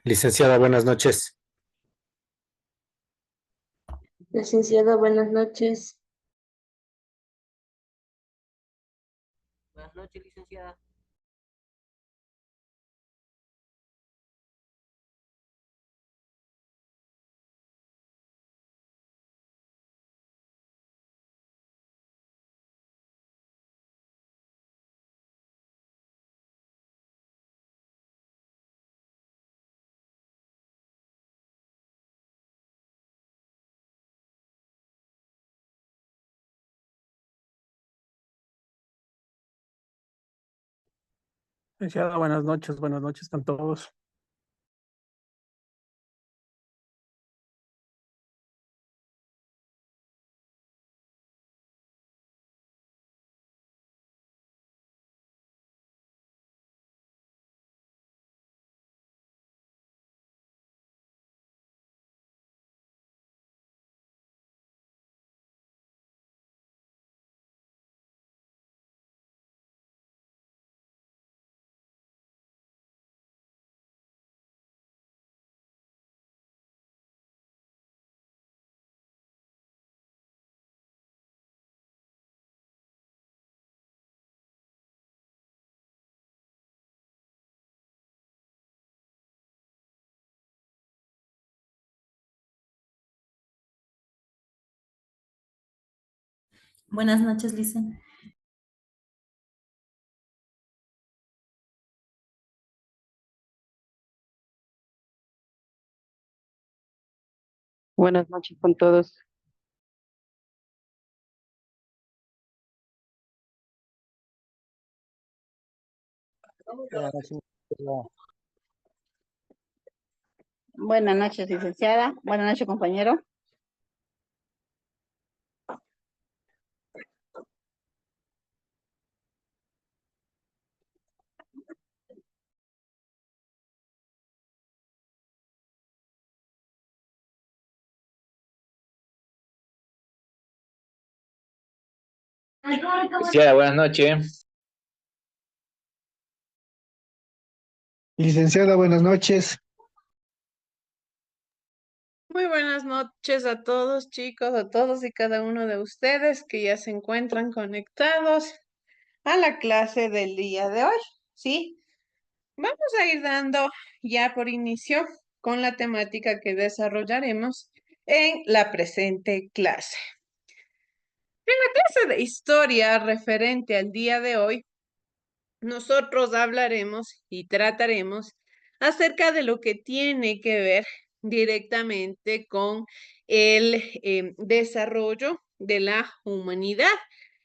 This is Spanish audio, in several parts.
Licenciada, buenas noches. Licenciada, buenas noches. Buenas noches, licenciada. Licenciada, buenas noches con todos. Buenas noches, Lice. Buenas noches con todos. Buenas noches, licenciada. Buenas noches, compañero. Licenciada, buenas noches. Licenciada, buenas noches. Muy buenas noches a todos, chicos, a todos y cada uno de ustedes que ya se encuentran conectados a la clase del día de hoy. ¿Sí? Vamos a ir dando ya por inicio con la temática que desarrollaremos en la presente clase. En la clase de historia referente al día de hoy, nosotros hablaremos y trataremos acerca de lo que tiene que ver directamente con el desarrollo de la humanidad,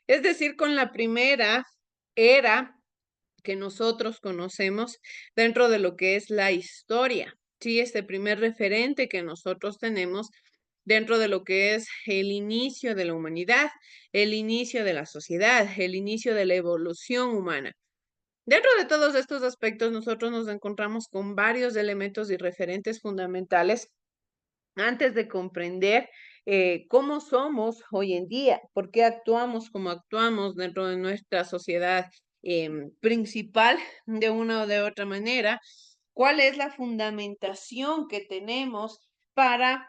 es decir, con la primera era que nosotros conocemos dentro de lo que es la historia. Sí, este primer referente que nosotros tenemos dentro de lo que es el inicio de la humanidad, el inicio de la sociedad, el inicio de la evolución humana. Dentro de todos estos aspectos, nosotros nos encontramos con varios elementos y referentes fundamentales antes de comprender cómo somos hoy en día, por qué actuamos como actuamos dentro de nuestra sociedad principal de una o de otra manera, cuál es la fundamentación que tenemos para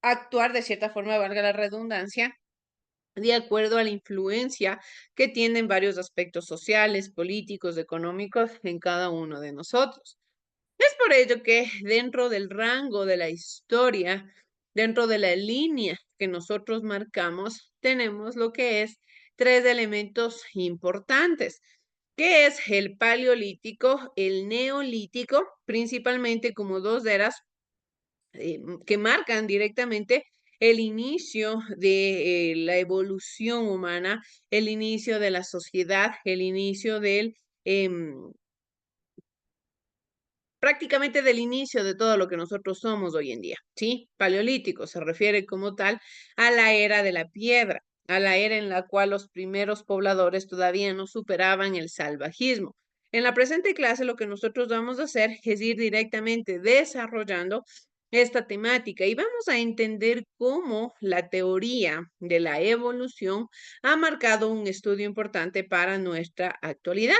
actuar de cierta forma, valga la redundancia, de acuerdo a la influencia que tienen varios aspectos sociales, políticos, económicos en cada uno de nosotros. Es por ello que dentro del rango de la historia, dentro de la línea que nosotros marcamos, tenemos lo que es tres elementos importantes, que es el paleolítico, el neolítico, principalmente como dos eras que marcan directamente el inicio de la evolución humana, el inicio de la sociedad, el inicio del prácticamente del inicio de todo lo que nosotros somos hoy en día, ¿sí? Paleolítico se refiere como tal a la era de la piedra, a la era en la cual los primeros pobladores todavía no superaban el salvajismo. En la presente clase lo que nosotros vamos a hacer es ir directamente desarrollando esta temática y vamos a entender cómo la teoría de la evolución ha marcado un estudio importante para nuestra actualidad.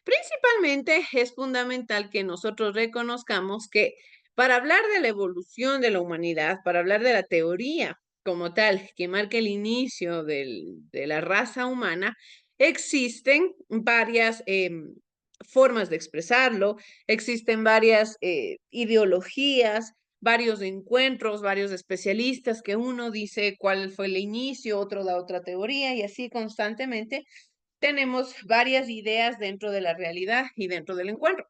Principalmente es fundamental que nosotros reconozcamos que para hablar de la evolución de la humanidad, para hablar de la teoría como tal, que marca el inicio de la raza humana, existen varias formas de expresarlo, existen varias ideologías, varios encuentros, varios especialistas que uno dice cuál fue el inicio, otro da otra teoría y así constantemente tenemos varias ideas dentro de la realidad y dentro del encuentro.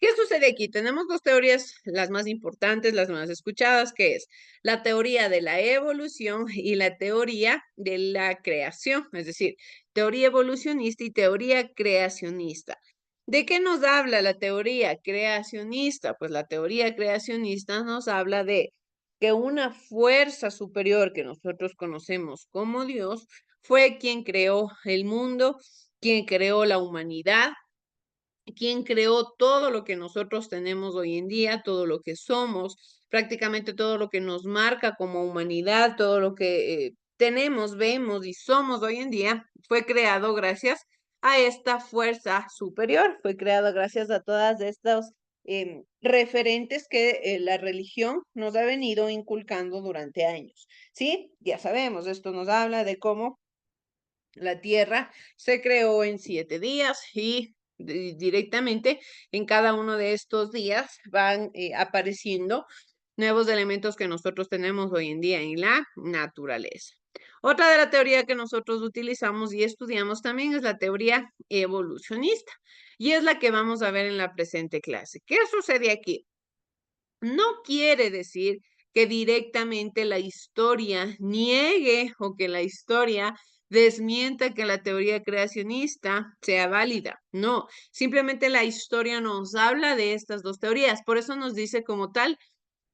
¿Qué sucede aquí? Tenemos dos teorías, las más importantes, las más escuchadas, que es la teoría de la evolución y la teoría de la creación, es decir, teoría evolucionista y teoría creacionista. ¿De qué nos habla la teoría creacionista? Pues la teoría creacionista nos habla de que una fuerza superior que nosotros conocemos como Dios fue quien creó el mundo, quien creó la humanidad, quien creó todo lo que nosotros tenemos hoy en día, todo lo que somos, prácticamente todo lo que nos marca como humanidad, todo lo que tenemos, vemos y somos hoy en día, fue creado gracias a esta fuerza superior, fue creado gracias a todas estas referentes que la religión nos ha venido inculcando durante años. ¿Sí? Ya sabemos, esto nos habla de cómo la Tierra se creó en 7 días y directamente en cada uno de estos días van apareciendo nuevos elementos que nosotros tenemos hoy en día en la naturaleza. Otra de la teoría que nosotros utilizamos y estudiamos también es la teoría evolucionista y es la que vamos a ver en la presente clase. ¿Qué sucede aquí? No quiere decir que directamente la historia niegue o que la historia desmienta que la teoría creacionista sea válida. No, simplemente la historia nos habla de estas dos teorías. Por eso nos dice como tal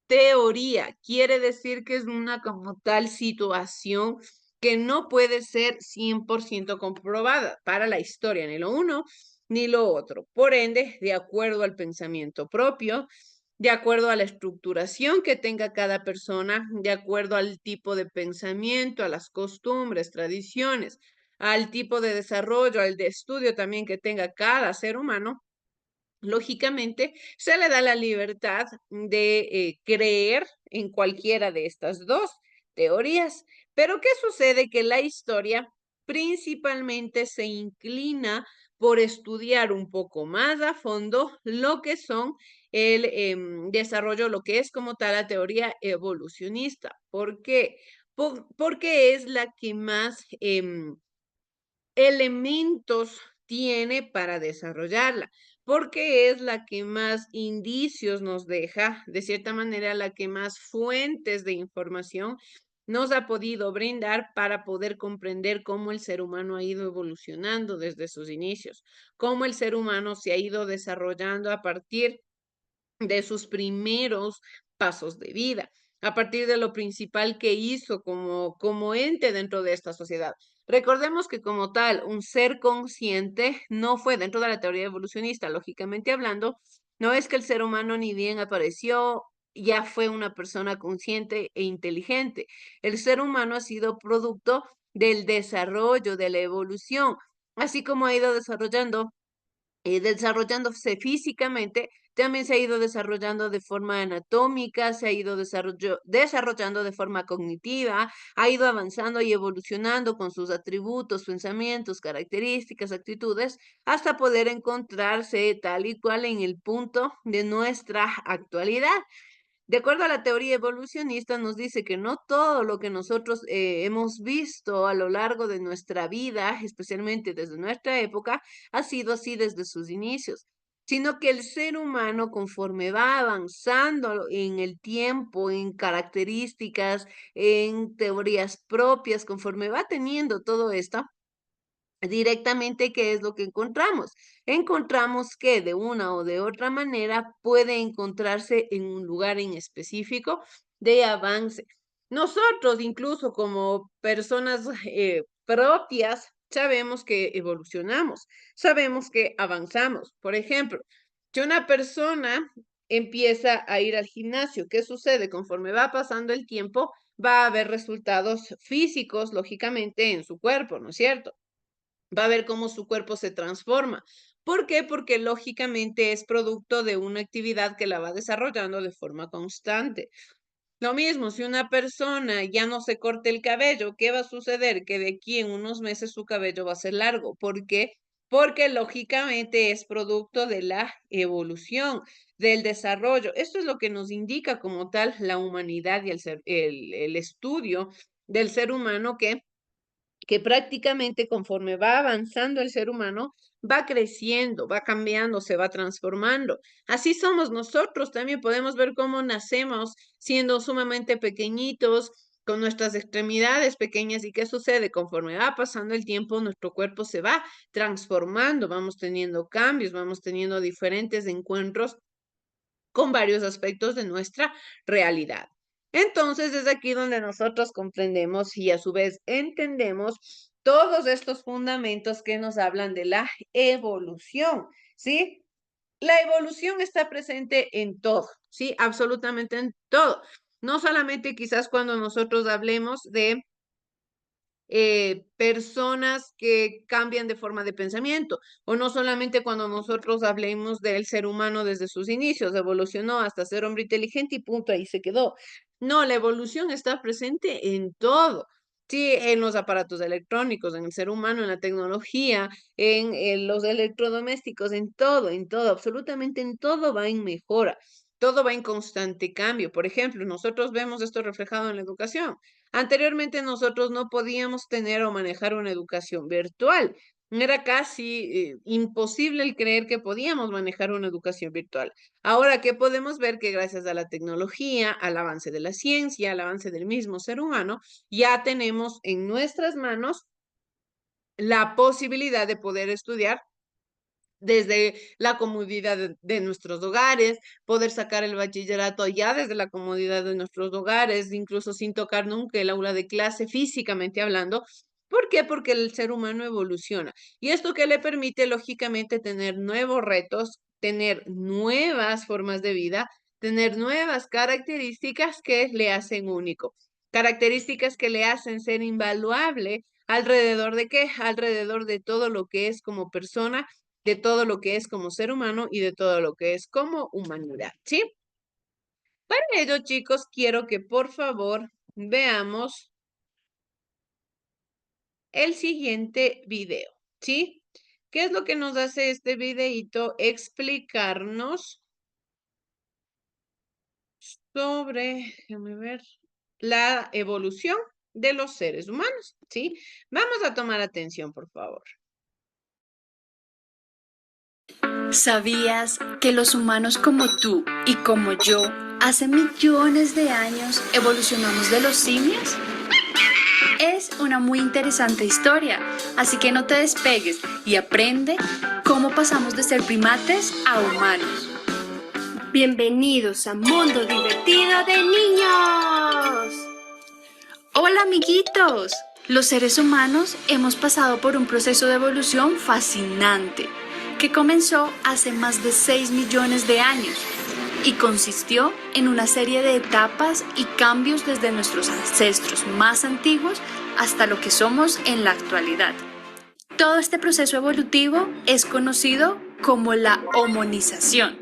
teoría. Quiere decir que es una como tal situación que no puede ser 100% comprobada para la historia, ni lo uno ni lo otro. Por ende, de acuerdo al pensamiento propio, de acuerdo a la estructuración que tenga cada persona, de acuerdo al tipo de pensamiento, a las costumbres, tradiciones, al tipo de desarrollo, al de estudio también que tenga cada ser humano, lógicamente se le da la libertad de creer en cualquiera de estas dos teorías. Pero ¿qué sucede? Que la historia principalmente se inclina por estudiar un poco más a fondo lo que son el desarrollo, lo que es como tal la teoría evolucionista. ¿Por qué? Porque es la que más elementos tiene para desarrollarla, porque es la que más indicios nos deja, de cierta manera, la que más fuentes de información nos ha podido brindar para poder comprender cómo el ser humano ha ido evolucionando desde sus inicios, cómo el ser humano se ha ido desarrollando a partir de sus primeros pasos de vida, a partir de lo principal que hizo como ente dentro de esta sociedad. Recordemos que como tal, un ser consciente no fue dentro de la teoría evolucionista, lógicamente hablando, no es que el ser humano ni bien apareció, ya fue una persona consciente e inteligente. El ser humano ha sido producto del desarrollo, de la evolución, así como ha ido desarrollándose físicamente, también se ha ido desarrollando de forma anatómica, se ha ido desarrollando de forma cognitiva, ha ido avanzando y evolucionando con sus atributos, pensamientos, características, actitudes, hasta poder encontrarse tal y cual en el punto de nuestra actualidad. De acuerdo a la teoría evolucionista, nos dice que no todo lo que nosotros hemos visto a lo largo de nuestra vida, especialmente desde nuestra época, ha sido así desde sus inicios, sino que el ser humano, conforme va avanzando en el tiempo, en características, en teorías propias, conforme va teniendo todo esto, directamente, ¿qué es lo que encontramos? Encontramos que de una o de otra manera puede encontrarse en un lugar en específico de avance. Nosotros, incluso como personas propias, sabemos que evolucionamos, sabemos que avanzamos. Por ejemplo, si una persona empieza a ir al gimnasio, ¿qué sucede? Conforme va pasando el tiempo, va a haber resultados físicos, lógicamente, en su cuerpo, ¿no es cierto? va a ver cómo su cuerpo se transforma. ¿Por qué? Porque lógicamente es producto de una actividad que la va desarrollando de forma constante. Lo mismo, si una persona ya no se corta el cabello, ¿qué va a suceder? Que de aquí en unos meses su cabello va a ser largo. ¿Por qué? Porque lógicamente es producto de la evolución, del desarrollo. Esto es lo que nos indica como tal la humanidad y el estudio del ser humano que prácticamente conforme va avanzando el ser humano, va creciendo, va cambiando, se va transformando. Así somos nosotros, también podemos ver cómo nacemos siendo sumamente pequeñitos, con nuestras extremidades pequeñas. ¿Y qué sucede? Conforme va pasando el tiempo, nuestro cuerpo se va transformando, vamos teniendo cambios, vamos teniendo diferentes encuentros con varios aspectos de nuestra realidad. Entonces, es aquí donde nosotros comprendemos y a su vez entendemos todos estos fundamentos que nos hablan de la evolución, ¿sí? La evolución está presente en todo, ¿sí? Absolutamente en todo. No solamente quizás cuando nosotros hablemos de personas que cambian de forma de pensamiento, o no solamente cuando nosotros hablemos del ser humano desde sus inicios, evolucionó hasta ser hombre inteligente y punto, ahí se quedó. No, la evolución está presente en todo. Sí, en los aparatos electrónicos, en el ser humano, en la tecnología, en los electrodomésticos, en todo, absolutamente en todo va en mejora, todo va en constante cambio. Por ejemplo, nosotros vemos esto reflejado en la educación. Anteriormente nosotros no podíamos tener o manejar una educación virtual. Era casi imposible el creer que podíamos manejar una educación virtual. Ahora que podemos ver que gracias a la tecnología, al avance de la ciencia, al avance del mismo ser humano, ya tenemos en nuestras manos la posibilidad de poder estudiar desde la comodidad de nuestros hogares, poder sacar el bachillerato ya desde la comodidad de nuestros hogares, incluso sin tocar nunca el aula de clase físicamente hablando. ¿Por qué? Porque el ser humano evoluciona. Y esto que le permite, lógicamente, tener nuevos retos, tener nuevas formas de vida, tener nuevas características que le hacen único. Características que le hacen ser invaluable alrededor de qué? Alrededor de todo lo que es como persona, de todo lo que es como ser humano y de todo lo que es como humanidad, ¿sí? Para ello, chicos, quiero que por favor veamos el siguiente video, ¿sí? ¿Qué es lo que nos hace este videíto? Explicarnos sobre, déjame ver, la evolución de los seres humanos, ¿sí? Vamos a tomar atención, por favor. ¿Sabías que los humanos como tú y como yo, hace millones de años evolucionamos de los simios? Es una muy interesante historia, así que no te despegues y aprende cómo pasamos de ser primates a humanos. Bienvenidos a Mundo Divertido de Niños. Hola amiguitos, los seres humanos hemos pasado por un proceso de evolución fascinante que comenzó hace más de 6 millones de años y consistió en una serie de etapas y cambios desde nuestros ancestros más antiguos hasta lo que somos en la actualidad. Todo este proceso evolutivo es conocido como la homonización.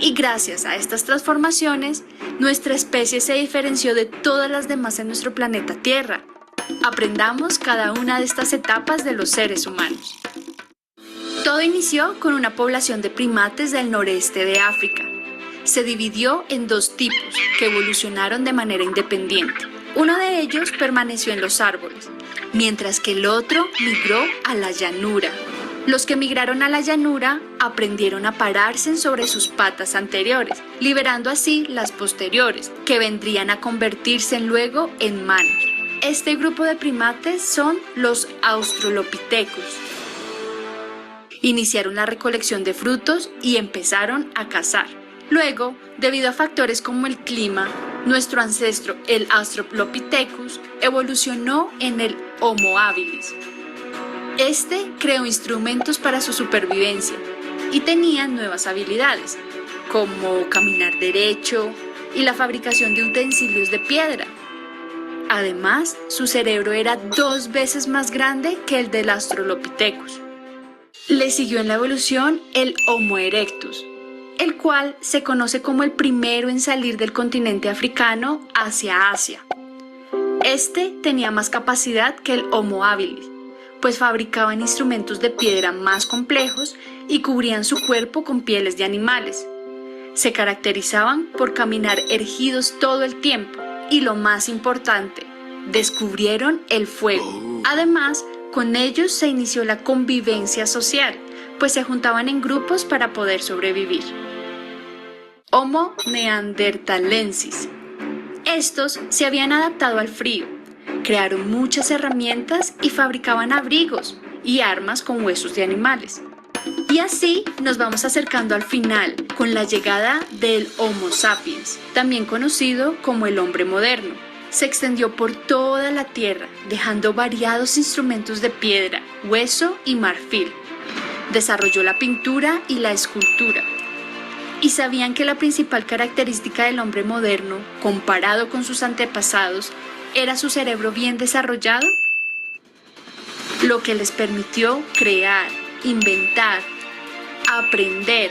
Y gracias a estas transformaciones, nuestra especie se diferenció de todas las demás en nuestro planeta Tierra. Aprendamos cada una de estas etapas de los seres humanos. Todo inició con una población de primates del noreste de África. Se dividió en 2 tipos que evolucionaron de manera independiente. Uno de ellos permaneció en los árboles, mientras que el otro migró a la llanura. Los que migraron a la llanura aprendieron a pararse sobre sus patas anteriores, liberando así las posteriores, que vendrían a convertirse luego en manos. Este grupo de primates son los Australopithecus. Iniciaron la recolección de frutos y empezaron a cazar. Luego, debido a factores como el clima, nuestro ancestro, el Australopithecus, evolucionó en el Homo habilis. Este creó instrumentos para su supervivencia y tenía nuevas habilidades, como caminar derecho y la fabricación de utensilios de piedra. Además, su cerebro era 2 veces más grande que el del Australopithecus. Le siguió en la evolución el Homo erectus, el cual se conoce como el primero en salir del continente africano hacia Asia. Este tenía más capacidad que el Homo habilis, pues fabricaban instrumentos de piedra más complejos y cubrían su cuerpo con pieles de animales. Se caracterizaban por caminar erguidos todo el tiempo y, lo más importante, descubrieron el fuego. Además, con ellos se inició la convivencia social, pues se juntaban en grupos para poder sobrevivir. Homo neanderthalensis. Estos se habían adaptado al frío, crearon muchas herramientas y fabricaban abrigos y armas con huesos de animales. Y así nos vamos acercando al final, con la llegada del Homo sapiens, también conocido como el hombre moderno. Se extendió por toda la Tierra, dejando variados instrumentos de piedra, hueso y marfil. Desarrolló la pintura y la escultura. ¿Y sabían que la principal característica del hombre moderno, comparado con sus antepasados, era su cerebro bien desarrollado? Lo que les permitió crear, inventar, aprender,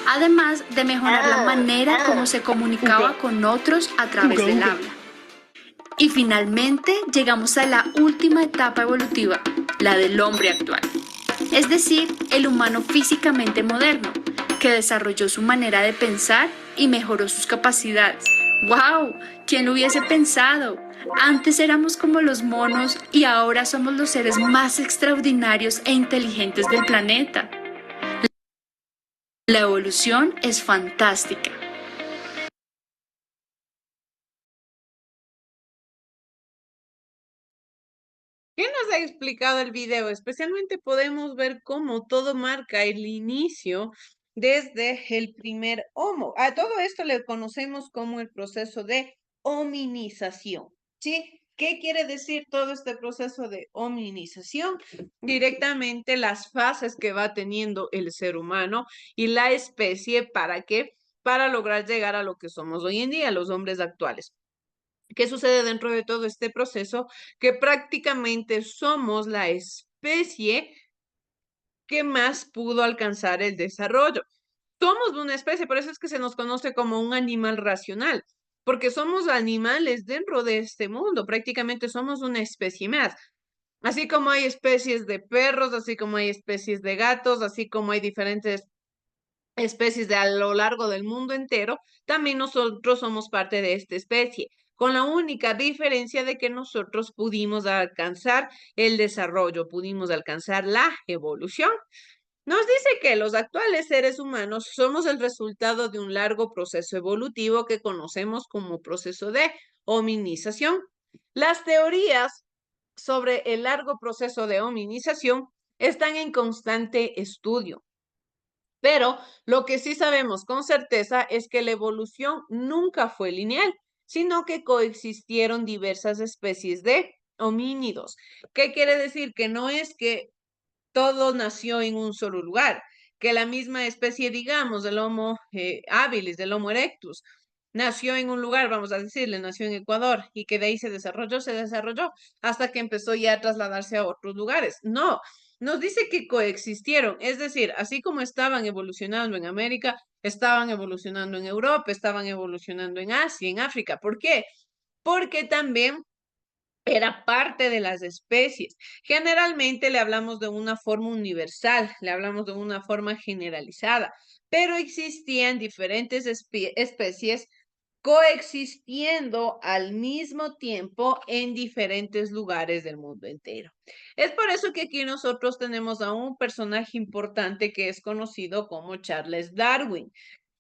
además de mejorar la manera como se comunicaba con otros a través del habla. Y finalmente llegamos a la última etapa evolutiva, la del hombre actual, es decir, el humano físicamente moderno, que desarrolló su manera de pensar y mejoró sus capacidades. ¡Wow! ¿Quién lo hubiese pensado? Antes éramos como los monos y ahora somos los seres más extraordinarios e inteligentes del planeta. La evolución es fantástica. ¿Qué nos ha explicado el video? Especialmente podemos ver cómo todo marca el inicio desde el primer Homo. A todo esto le conocemos como el proceso de hominización, ¿sí? ¿Qué quiere decir todo este proceso de hominización? Directamente las fases que va teniendo el ser humano y la especie, ¿para qué? Para lograr llegar a lo que somos hoy en día, los hombres actuales. ¿Qué sucede dentro de todo este proceso? Que prácticamente somos la especie que más pudo alcanzar el desarrollo. Somos una especie, por eso es que se nos conoce como un animal racional, porque somos animales dentro de este mundo, prácticamente somos una especie más. Así como hay especies de perros, así como hay especies de gatos, así como hay diferentes especies a lo largo del mundo entero, también nosotros somos parte de esta especie, con la única diferencia de que nosotros pudimos alcanzar el desarrollo, pudimos alcanzar la evolución. Nos dice que los actuales seres humanos somos el resultado de un largo proceso evolutivo que conocemos como proceso de hominización. Las teorías sobre el largo proceso de hominización están en constante estudio. Pero lo que sí sabemos con certeza es que la evolución nunca fue lineal, sino que coexistieron diversas especies de homínidos. ¿Qué quiere decir? Que no es que todo nació en un solo lugar, que la misma especie, digamos, del Homo habilis, del Homo erectus, nació en un lugar, vamos a decirle, nació en Ecuador y que de ahí se desarrolló, hasta que empezó ya a trasladarse a otros lugares. No, nos dice que coexistieron, es decir, así como estaban evolucionando en América, estaban evolucionando en Europa, estaban evolucionando en Asia, en África. ¿Por qué? Porque también era parte de las especies. Generalmente le hablamos de una forma universal, le hablamos de una forma generalizada, pero existían diferentes especies coexistiendo al mismo tiempo en diferentes lugares del mundo entero. Es por eso que aquí nosotros tenemos a un personaje importante que es conocido como Charles Darwin.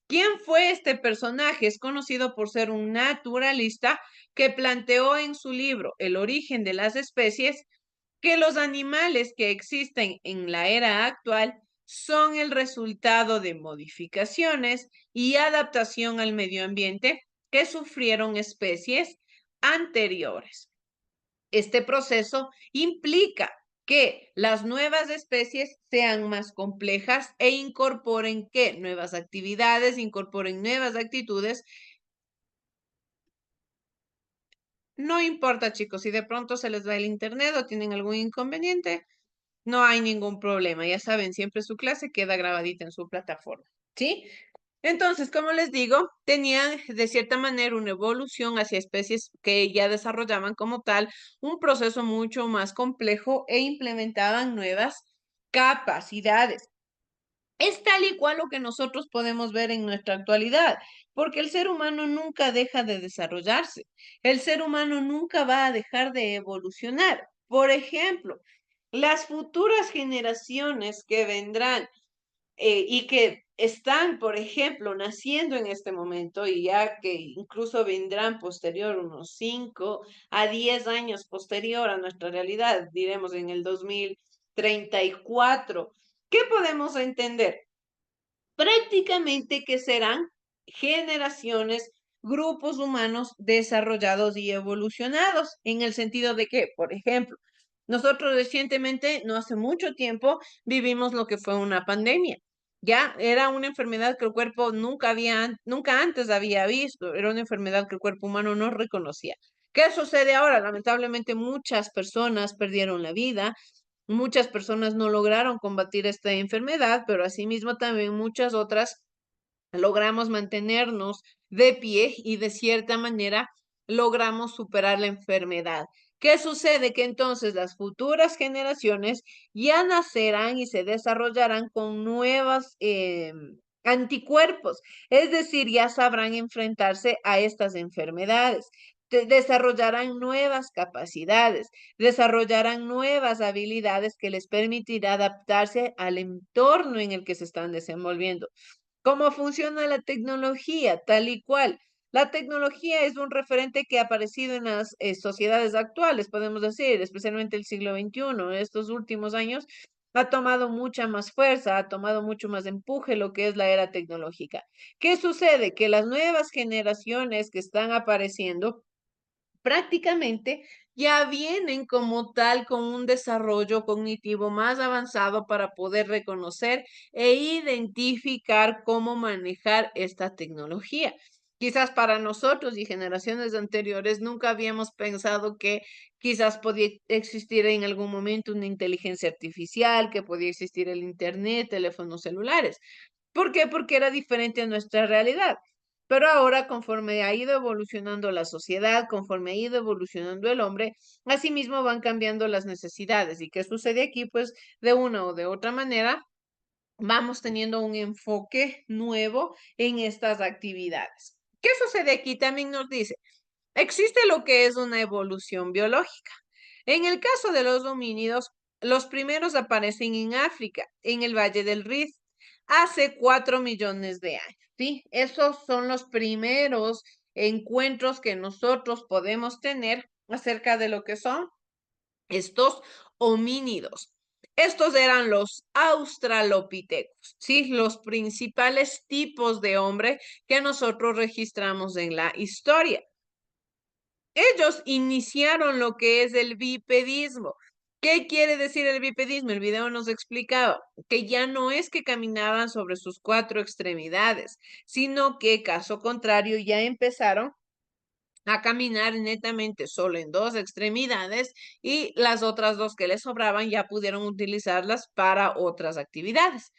¿Quién fue este personaje? Es conocido por ser un naturalista que planteó en su libro El origen de las especies que los animales que existen en la era actual son el resultado de modificaciones y adaptación al medio ambiente que sufrieron especies anteriores. Este proceso implica que las nuevas especies sean más complejas e incorporen ¿qué? Nuevas actividades, incorporen nuevas actitudes No importa, chicos, si de pronto se les va el internet o tienen algún inconveniente, no hay ningún problema. Ya saben, siempre su clase queda grabadita en su plataforma, ¿sí? Entonces, como les digo, tenían de cierta manera una evolución hacia especies que ya desarrollaban como tal un proceso mucho más complejo e implementaban nuevas capacidades. Es tal y cual lo que nosotros podemos ver en nuestra actualidad, porque el ser humano nunca deja de desarrollarse, el ser humano nunca va a dejar de evolucionar. Por ejemplo, las futuras generaciones que vendrán y que están, por ejemplo, naciendo en este momento y ya que incluso vendrán posterior, unos 5 a 10 años posterior a nuestra realidad, diremos en el 2034, ¿qué podemos entender? Prácticamente que serán generaciones, grupos humanos desarrollados y evolucionados, en el sentido de que, por ejemplo, nosotros recientemente, no hace mucho tiempo, vivimos lo que fue una pandemia. Ya era una enfermedad que el cuerpo nunca antes había visto, era una enfermedad que el cuerpo humano no reconocía. ¿Qué sucede ahora? Lamentablemente muchas personas perdieron la vida, muchas personas no lograron combatir esta enfermedad, pero asimismo también muchas otras logramos mantenernos de pie y de cierta manera logramos superar la enfermedad. ¿Qué sucede? Que entonces las futuras generaciones ya nacerán y se desarrollarán con nuevos anticuerpos, es decir, ya sabrán enfrentarse a estas enfermedades. Desarrollarán nuevas capacidades, desarrollarán nuevas habilidades que les permitirá adaptarse al entorno en el que se están desenvolviendo. ¿Cómo funciona la tecnología? Tal y cual. La tecnología es un referente que ha aparecido en las sociedades actuales, podemos decir, especialmente el siglo XXI. En estos últimos años ha tomado mucha más fuerza, ha tomado mucho más empuje lo que es la era tecnológica. ¿Qué sucede? Que las nuevas generaciones que están apareciendo prácticamente ya vienen como tal con un desarrollo cognitivo más avanzado para poder reconocer e identificar cómo manejar esta tecnología. Quizás para nosotros y generaciones anteriores nunca habíamos pensado que quizás podía existir en algún momento una inteligencia artificial, que podía existir el internet, teléfonos celulares. ¿Por qué? Porque era diferente a nuestra realidad. Pero ahora, conforme ha ido evolucionando la sociedad, conforme ha ido evolucionando el hombre, asimismo van cambiando las necesidades. ¿Y qué sucede aquí? Pues de una o de otra manera, vamos teniendo un enfoque nuevo en estas actividades. ¿Qué sucede aquí? También nos dice, existe lo que es una evolución biológica. En el caso de los homínidos, los primeros aparecen en África, en el Valle del Rift, hace 4 millones de años, ¿sí? Esos son los primeros encuentros que nosotros podemos tener acerca de lo que son estos homínidos. Estos eran los australopithecus, ¿sí? Los principales tipos de hombre que nosotros registramos en la historia. Ellos iniciaron lo que es el bipedismo. ¿Qué quiere decir el bipedismo? El video nos explicaba que ya no es que caminaban sobre sus 4 extremidades, sino que, caso contrario, ya empezaron a caminar netamente solo en 2 extremidades y las otras 2 que les sobraban ya pudieron utilizarlas para otras actividades.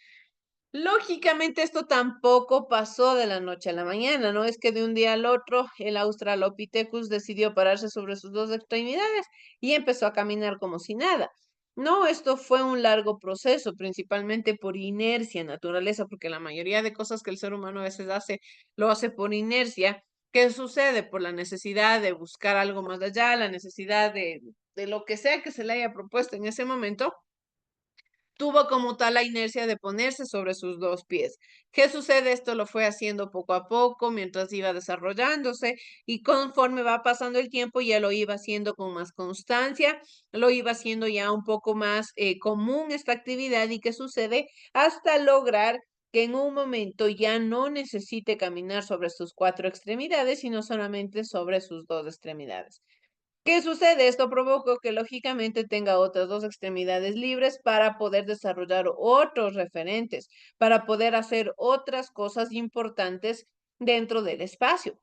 Lógicamente esto tampoco pasó de la noche a la mañana, no es que de un día al otro el Australopithecus decidió pararse sobre sus 2 extremidades y empezó a caminar como si nada. No, esto fue un largo proceso, principalmente por inercia, naturaleza, porque la mayoría de cosas que el ser humano a veces hace, lo hace por inercia. ¿Qué sucede? Por la necesidad de buscar algo más allá, la necesidad de lo que sea que se le haya propuesto en ese momento tuvo como tal la inercia de ponerse sobre sus 2 pies. ¿Qué sucede? Esto lo fue haciendo poco a poco mientras iba desarrollándose y conforme va pasando el tiempo ya lo iba haciendo con más constancia, lo iba haciendo ya un poco más común esta actividad. ¿Y qué sucede? Hasta lograr que en un momento ya no necesite caminar sobre sus 4 extremidades, sino solamente sobre sus 2 extremidades. ¿Qué sucede? Esto provocó que lógicamente tenga otras 2 extremidades libres para poder desarrollar otros referentes, para poder hacer otras cosas importantes dentro del espacio.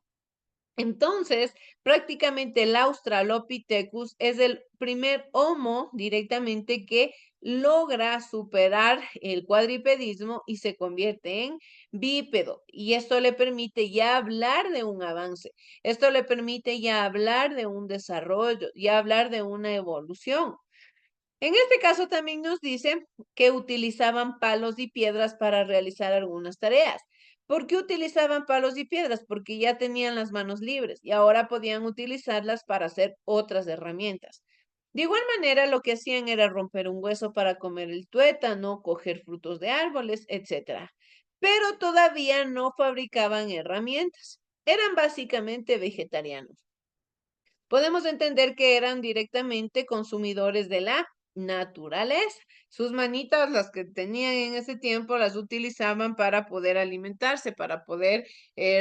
Entonces, prácticamente el Australopithecus es el primer Homo directamente que logra superar el cuadripedismo y se convierte en bípedo. Y esto le permite ya hablar de un avance. Esto le permite ya hablar de un desarrollo, ya hablar de una evolución. En este caso también nos dice que utilizaban palos y piedras para realizar algunas tareas. ¿Por qué utilizaban palos y piedras? Porque ya tenían las manos libres y ahora podían utilizarlas para hacer otras herramientas. De igual manera, lo que hacían era romper un hueso para comer el tuétano, coger frutos de árboles, etc. Pero todavía no fabricaban herramientas. Eran básicamente vegetarianos. Podemos entender que eran directamente consumidores de la naturaleza. Sus manitas, las que tenían en ese tiempo, las utilizaban para poder alimentarse, para poder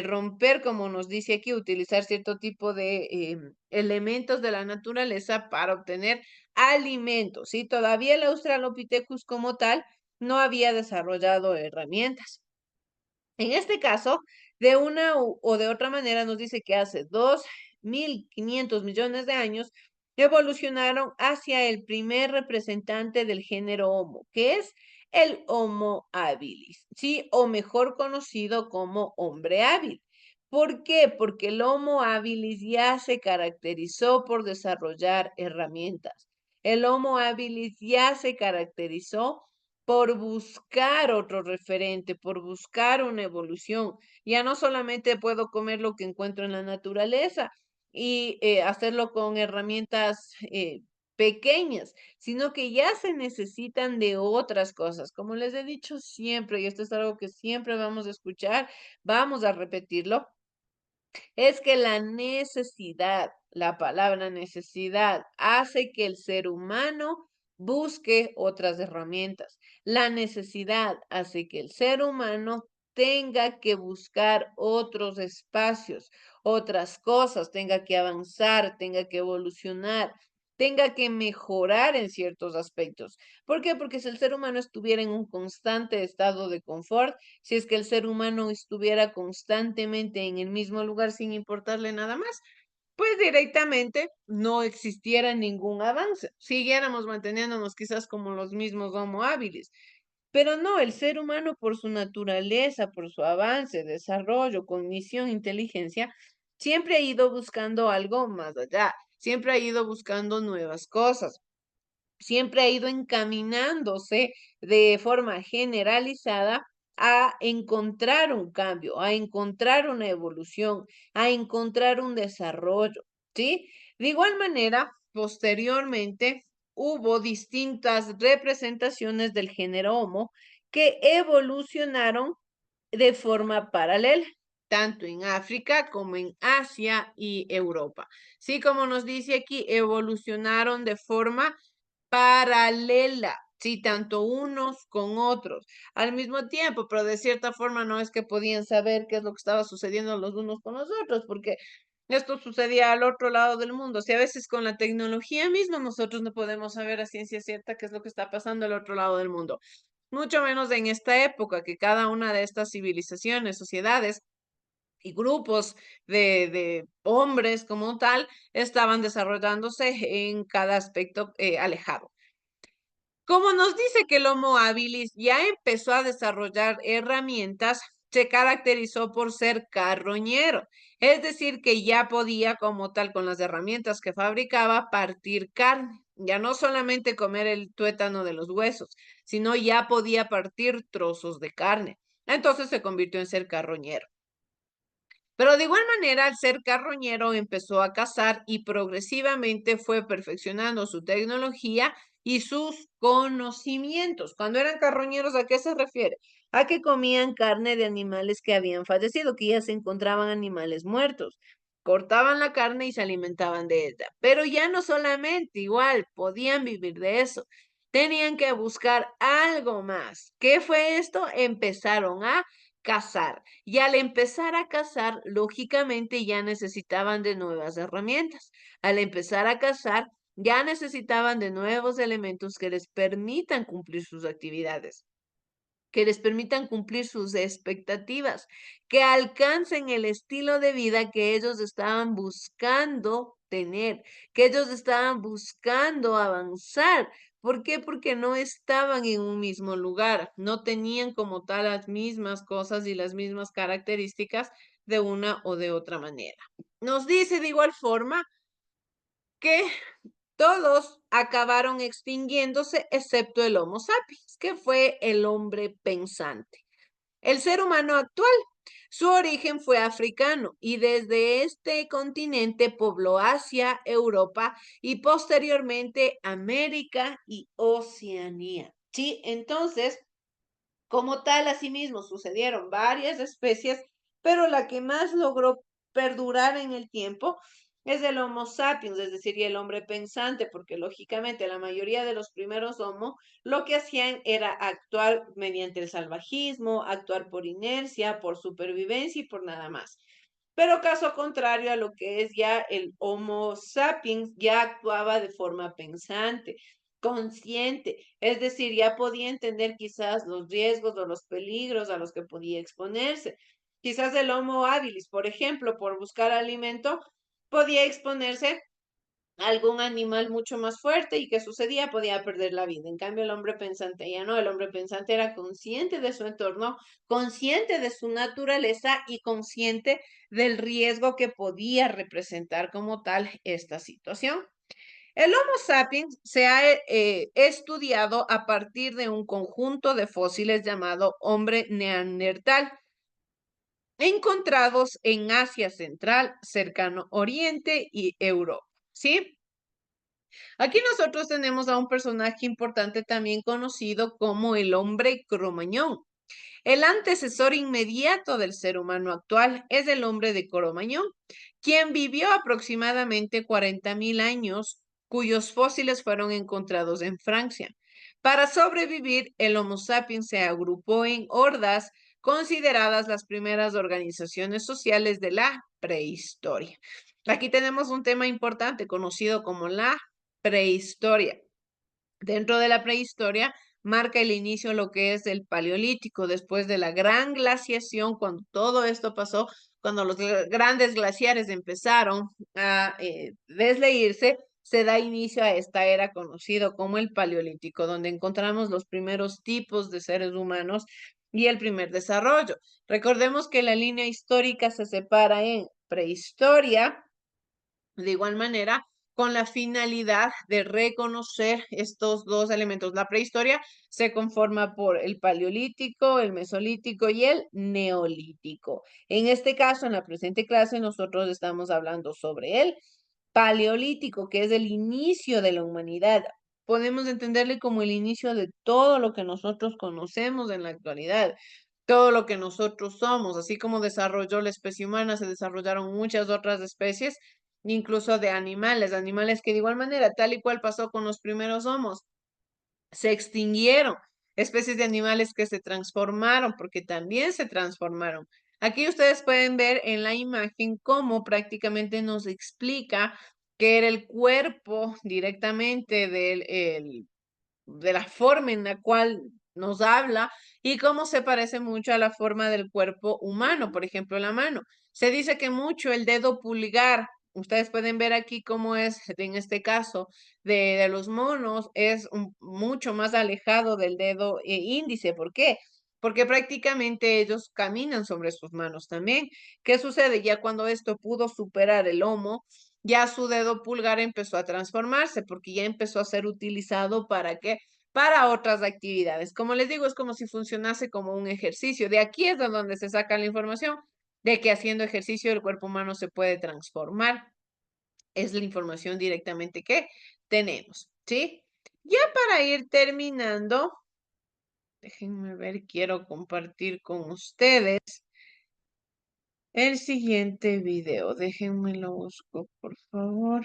romper, como nos dice aquí, utilizar cierto tipo de elementos de la naturaleza para obtener alimentos. ¿Sí? Todavía el Australopithecus como tal no había desarrollado herramientas. En este caso, de una o de otra manera nos dice que hace 2.500 millones de años evolucionaron hacia el primer representante del género Homo, que es el Homo habilis, ¿sí? O mejor conocido como hombre hábil. ¿Por qué? Porque el Homo habilis ya se caracterizó por desarrollar herramientas. El Homo habilis ya se caracterizó por buscar otro referente, por buscar una evolución. Ya no solamente puedo comer lo que encuentro en la naturaleza y hacerlo con herramientas pequeñas, sino que ya se necesitan de otras cosas. Como les he dicho siempre, y esto es algo que siempre vamos a escuchar, vamos a repetirlo, es que la necesidad, la palabra necesidad, hace que el ser humano busque otras herramientas. La necesidad hace que el ser humano tenga que buscar otros espacios, otras cosas, tenga que avanzar, tenga que evolucionar, tenga que mejorar en ciertos aspectos. ¿Por qué? Porque si el ser humano estuviera en un constante estado de confort, si es que el ser humano estuviera constantemente en el mismo lugar sin importarle nada más, pues directamente no existiera ningún avance. Siguiéramos manteniéndonos quizás como los mismos Homo habilis. Pero no, el ser humano por su naturaleza, por su avance, desarrollo, cognición, inteligencia, siempre ha ido buscando algo más allá, siempre ha ido buscando nuevas cosas, siempre ha ido encaminándose de forma generalizada a encontrar un cambio, a encontrar una evolución, a encontrar un desarrollo, ¿sí? De igual manera, posteriormente hubo distintas representaciones del género Homo que evolucionaron de forma paralela, tanto en África como en Asia y Europa. Sí, como nos dice aquí, evolucionaron de forma paralela, sí, tanto unos con otros al mismo tiempo, pero de cierta forma no es que podían saber qué es lo que estaba sucediendo los unos con los otros, porque esto sucedía al otro lado del mundo. Si a veces con la tecnología misma nosotros no podemos saber a ciencia cierta qué es lo que está pasando al otro lado del mundo, mucho menos en esta época que cada una de estas civilizaciones, sociedades y grupos de hombres como tal estaban desarrollándose en cada aspecto alejado. Como nos dice que el Homo habilis ya empezó a desarrollar herramientas, se caracterizó por ser carroñero, es decir, que ya podía como tal con las herramientas que fabricaba partir carne, ya no solamente comer el tuétano de los huesos, sino ya podía partir trozos de carne. Entonces se convirtió en ser carroñero. Pero de igual manera, al ser carroñero, empezó a cazar y progresivamente fue perfeccionando su tecnología y sus conocimientos. Cuando eran carroñeros, ¿a qué se refiere? A que comían carne de animales que habían fallecido, que ya se encontraban animales muertos. Cortaban la carne y se alimentaban de ella. Pero ya no solamente, igual, podían vivir de eso. Tenían que buscar algo más. ¿Qué fue esto? Empezaron a cazar. Y al empezar a cazar, lógicamente ya necesitaban de nuevas herramientas. Al empezar a cazar, ya necesitaban de nuevos elementos que les permitan cumplir sus actividades. que les permitan cumplir sus expectativas, que alcancen el estilo de vida que ellos estaban buscando tener, que ellos estaban buscando avanzar. ¿Por qué? Porque no estaban en un mismo lugar, no tenían como tal las mismas cosas y las mismas características de una o de otra manera. Nos dice de igual forma que todos acabaron extinguiéndose excepto el Homo sapiens, que fue el hombre pensante. El ser humano actual, su origen fue africano y desde este continente pobló Asia, Europa y posteriormente América y Oceanía. Sí, entonces, como tal, asimismo sucedieron varias especies, pero la que más logró perdurar en el tiempo es el Homo sapiens, es decir, el hombre pensante, porque lógicamente la mayoría de los primeros Homo lo que hacían era actuar mediante el salvajismo, actuar por inercia, por supervivencia y por nada más. Pero caso contrario a lo que es ya el Homo sapiens, ya actuaba de forma pensante, consciente, es decir, ya podía entender quizás los riesgos o los peligros a los que podía exponerse. Quizás el Homo habilis, por ejemplo, por buscar alimento, podía exponerse algún animal mucho más fuerte y que sucedía, podía perder la vida. En cambio, el hombre pensante ya no, el hombre pensante era consciente de su entorno, consciente de su naturaleza y consciente del riesgo que podía representar como tal esta situación. El Homo sapiens se ha estudiado a partir de un conjunto de fósiles llamado hombre neandertal, encontrados en Asia Central, Cercano Oriente y Europa. ¿Sí? Aquí nosotros tenemos a un personaje importante también conocido como el hombre Cromañón. El antecesor inmediato del ser humano actual es el hombre de Cro-Magnon, quien vivió aproximadamente 40.000 años, cuyos fósiles fueron encontrados en Francia. Para sobrevivir, el Homo sapiens se agrupó en hordas consideradas las primeras organizaciones sociales de la prehistoria. Aquí tenemos un tema importante conocido como la prehistoria. Dentro de la prehistoria marca el inicio lo que es el paleolítico, después de la gran glaciación, cuando todo esto pasó, cuando los grandes glaciares empezaron a desleírse, se da inicio a esta era conocido como el paleolítico, donde encontramos los primeros tipos de seres humanos y el primer desarrollo. Recordemos que la línea histórica se separa en prehistoria, de igual manera, con la finalidad de reconocer estos dos elementos. La prehistoria se conforma por el paleolítico, el mesolítico y el neolítico. En este caso, en la presente clase, nosotros estamos hablando sobre el paleolítico, que es el inicio de la humanidad. Podemos entenderle como el inicio de todo lo que nosotros conocemos en la actualidad, todo lo que nosotros somos, así como desarrolló la especie humana, se desarrollaron muchas otras especies, incluso de animales, animales que de igual manera, tal y cual pasó con los primeros homos, se extinguieron, especies de animales que se transformaron, porque también se transformaron. Aquí ustedes pueden ver en la imagen cómo prácticamente nos explica que era el cuerpo directamente de la forma en la cual nos habla y cómo se parece mucho a la forma del cuerpo humano, por ejemplo, la mano. Se dice que mucho el dedo pulgar, ustedes pueden ver aquí cómo es en este caso de los monos, es mucho más alejado del dedo índice. ¿Por qué? Porque prácticamente ellos caminan sobre sus manos también. ¿Qué sucede? Ya cuando esto pudo superar el homo, ya su dedo pulgar empezó a transformarse porque ya empezó a ser utilizado para qué, para otras actividades. Como les digo, es como si funcionase como un ejercicio. De aquí es de donde se saca la información de que haciendo ejercicio el cuerpo humano se puede transformar. Es la información directamente que tenemos, ¿sí? Ya para ir terminando, déjenme ver, quiero compartir con ustedes el siguiente video. Déjenme lo busco, por favor.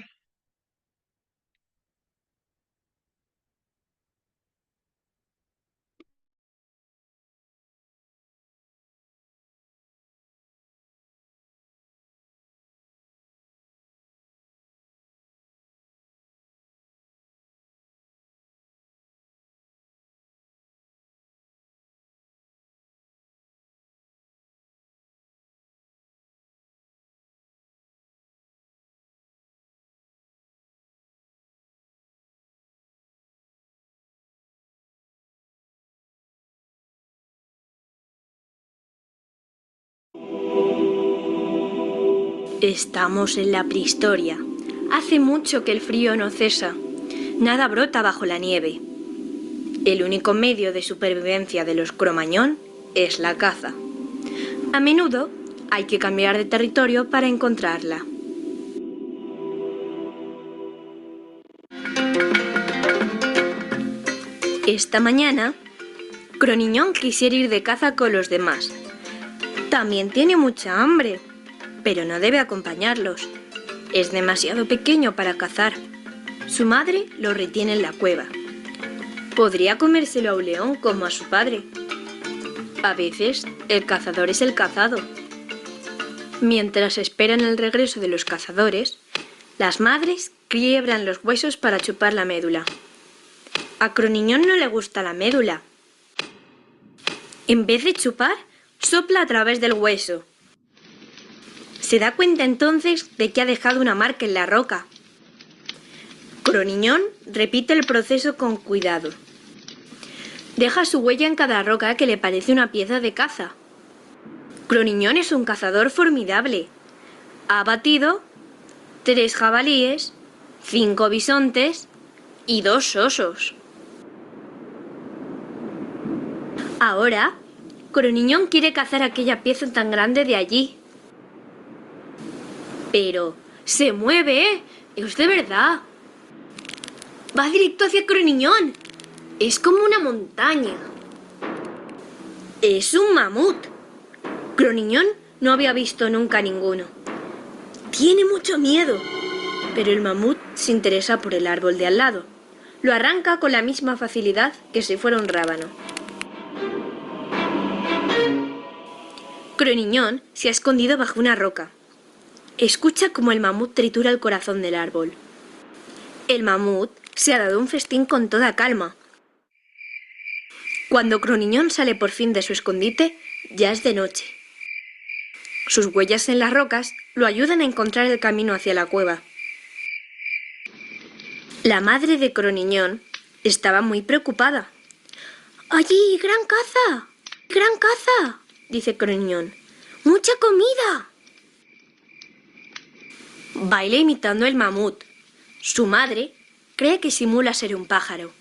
Estamos en la prehistoria. Hace mucho que el frío no cesa. Nada brota bajo la nieve. El único medio de supervivencia de los Cro-Magnon es la caza. A menudo hay que cambiar de territorio para encontrarla. Esta mañana, Cro-Niñón quisiera ir de caza con los demás. También tiene mucha hambre, pero no debe acompañarlos. Es demasiado pequeño para cazar. Su madre lo retiene en la cueva. Podría comérselo a un león como a su padre. A veces, el cazador es el cazado. Mientras esperan el regreso de los cazadores, las madres quiebran los huesos para chupar la médula. A Cro-Niñón no le gusta la médula. En vez de chupar, sopla a través del hueso. Se da cuenta entonces de que ha dejado una marca en la roca. Cro-Niñón repite el proceso con cuidado. Deja su huella en cada roca que le parece una pieza de caza. Cro-Niñón es un cazador formidable. Ha batido 3 jabalíes, 5 bisontes y 2 osos. Ahora, Cro-Niñón quiere cazar aquella pieza tan grande de allí. Pero se mueve, ¿eh? Es de verdad. Va directo hacia Cro-Niñón. Es como una montaña. Es un mamut. Cro-Niñón no había visto nunca ninguno. Tiene mucho miedo, pero el mamut se interesa por el árbol de al lado. Lo arranca con la misma facilidad que si fuera un rábano. Cro-Niñón se ha escondido bajo una roca. Escucha cómo el mamut tritura el corazón del árbol. El mamut se ha dado un festín con toda calma. Cuando Cro-Niñón sale por fin de su escondite, ya es de noche. Sus huellas en las rocas lo ayudan a encontrar el camino hacia la cueva. La madre de Cro-Niñón estaba muy preocupada. ¡Allí, gran caza! ¡Gran caza!, dice Cro-Niñón. ¡Mucha comida! Baila imitando el mamut. Su madre cree que simula ser un pájaro.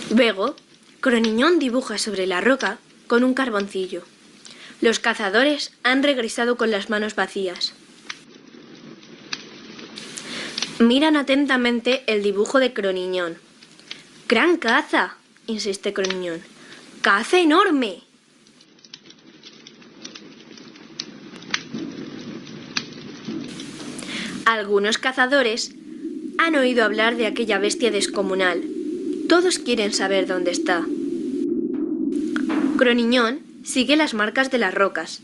Luego, Cro-Niñón dibuja sobre la roca con un carboncillo. Los cazadores han regresado con las manos vacías. Miran atentamente el dibujo de Cro-Niñón. ¡Gran caza!, insiste Cro-Niñón. ¡Caza enorme! Algunos cazadores han oído hablar de aquella bestia descomunal. Todos quieren saber dónde está. Cro-Niñón sigue las marcas de las rocas.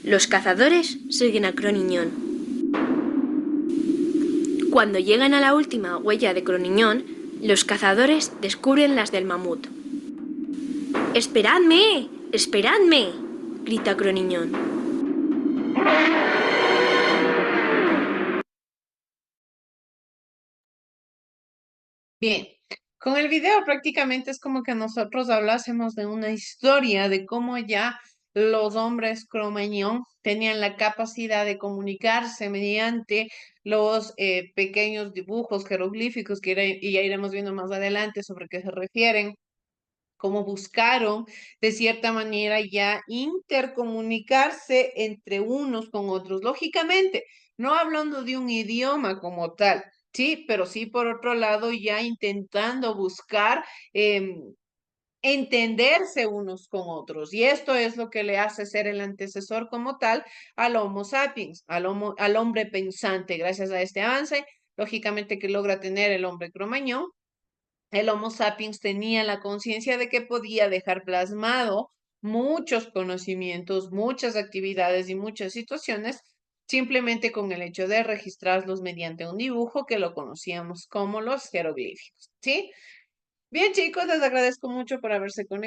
Los cazadores siguen a Cro-Niñón. Cuando llegan a la última huella de Cro-Niñón, los cazadores descubren las del mamut. ¡Esperadme! ¡Esperadme!, grita Cro-Niñón. Bien, con el video prácticamente es como que nosotros hablásemos de una historia de cómo ya los hombres Cro-Magnon tenían la capacidad de comunicarse mediante los pequeños dibujos jeroglíficos y ya iremos viendo más adelante sobre qué se refieren, cómo buscaron de cierta manera ya intercomunicarse entre unos con otros. Lógicamente, no hablando de un idioma como tal, sí, pero sí por otro lado ya intentando buscar entenderse unos con otros. Y esto es lo que le hace ser el antecesor como tal al Homo sapiens, al hombre pensante. Gracias a este avance, lógicamente que logra tener el hombre Cro-Magnon, el Homo sapiens tenía la conciencia de que podía dejar plasmado muchos conocimientos, muchas actividades y muchas situaciones simplemente con el hecho de registrarlos mediante un dibujo que lo conocíamos como los jeroglíficos, ¿sí? Bien, chicos, les agradezco mucho por haberse conectado.